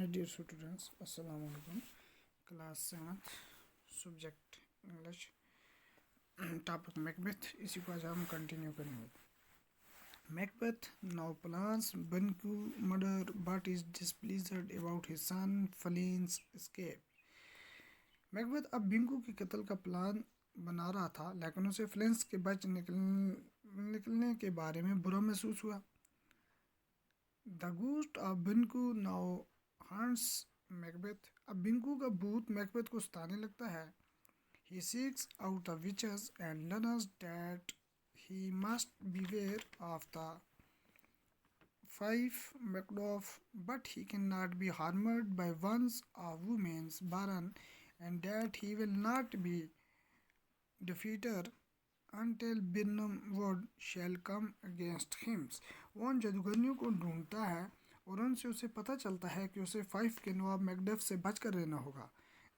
My dear students, Assalamu alaikum. Class 7th, subject English, topic Macbeth. इसी को आज हम कंटिन्यू करेंगे. Macbeth now plans Banquo murder but is displeased about his son Flene's escape. Macbeth अब बिंकू के कत्ल का प्लान बना रहा था, लेकिन उसे फ्लेंस के बच निकलने के बारे में बुरा महसूस हुआ. The ghost of Banquo now haunts Macbeth. अब बिंकू का भूत मैकबेथ को सताने लगता है. He seeks out the witches and learns that he must beware of the five Macduff, but he cannot be harmed by one's a woman's baron, and that he will not be defeated until Birnam Wood shall come against him. वो उन जादूगरनियों को ढूंढता है और उनसे उसे पता चलता है कि उसे 5 के नवाब मैकडफ से बचकर रहना होगा,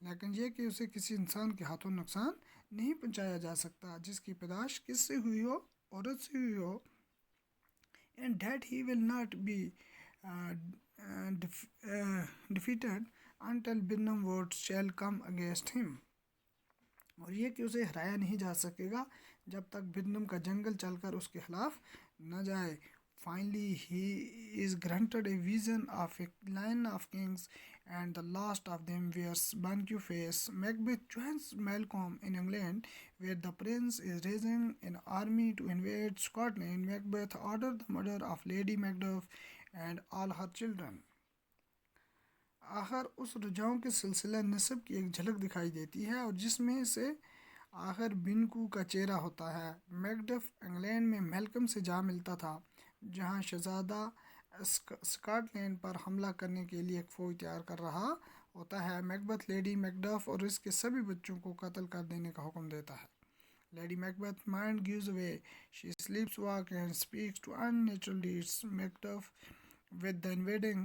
लेकिन यह कि उसे किसी इंसान के हाथों नुकसान नहीं पहुंचाया जा सकता जिसकी पैदाश किससे हुई हो, औरत से हुई हो. And that he will not be defeated until Birnam wood shall come against him. और ये कि उसे हराया नहीं जा सकेगा जब तक बिरनम का जंगल चलकर उसके खिलाफ न जाए. Finally, he is granted a vision of a line of kings, and the last of them wears Banquo face. Macbeth joins Malcolm in England, where the prince is raising an army to invade Scotland. Macbeth ordered the murder of Lady Macduff and all her children. आखिर उस रुझानों के सिलसिला नस्ब की एक झलक दिखाई देती है और जिसमें से आखिर बिंकू का चेहरा होता है. मैकडफ इंग्लैंड में मैल्कम से जा मिलता था, जहां शहजादा स्कॉटलैंड पर हमला करने के लिए एक फौज तैयार कर रहा होता है. मैकबेथ लेडी मैकडफ और इसके सभी बच्चों को कत्ल कर देने का हुक्म देता है. Lady Macbeth mind gives away, she sleeps walk and speaks to unnatural deeds. Macduff with the invading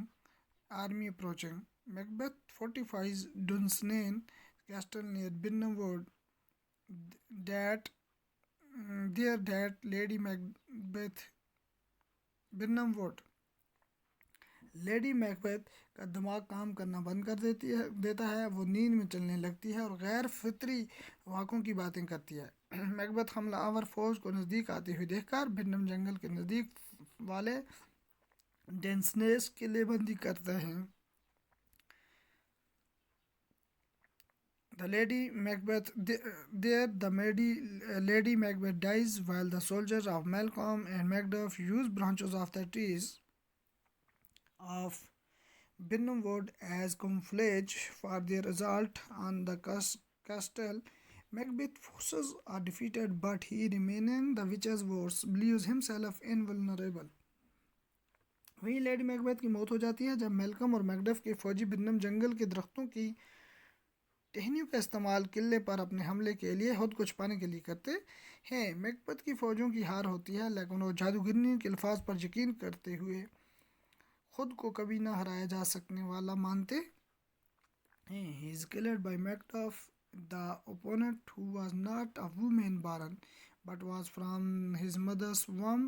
army approaching. Macbeth fortifies Dunsinane castle near Birnam Wood. That Lady Macbeth Birnam wood. Lady Macbeth का दिमाग काम करना बंद कर देता है. वो नींद में चलने लगती है और गैर फितरी वाक़ों की बातें करती है. मैकबेथ हमलावर फौज को नज़दीक आती हुई देखकर बिरनम जंगल के नज़दीक वाले डेंसनेस किलेबंदी करते हैं. The Lady Macbeth Lady Macbeth dies while the soldiers of Malcolm and Macduff use branches of the trees of Birnam Wood as camouflage for their assault on the castle. Macbeth's forces are defeated, but he, remaining the witch's words, believes himself invulnerable. वहीं lady Macbeth की मौत हो जाती है जब Malcolm और Macduff के फौजी बिरनम जंगल के दरख्तों की टहनियों का इस्तेमाल किले पर अपने हमले के लिए खुद को छुपाने के लिए करते हैं. मैकबेथ की फौजों की हार होती है, लेकिन वो जादूगरनी के अल्फाज पर यकीन करते हुए खुद को कभी ना हराया जा सकने वाला मानते हैं. He is killed by Macduff, the opponent, who was not a woman baron but was from his mother's womb,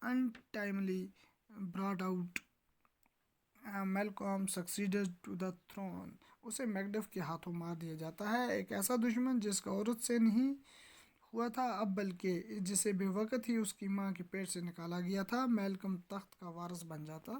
untimely brought out. Malcolm succeeded to the throne. उसे मैकडफ के हाथों मार दिया जाता है, एक ऐसा दुश्मन जिसका औरत से नहीं हुआ था अब बल्कि जिसे बेवक्त ही उसकी माँ के पेट से निकाला गया था. मैल्कम तख्त का वारिस बन जाता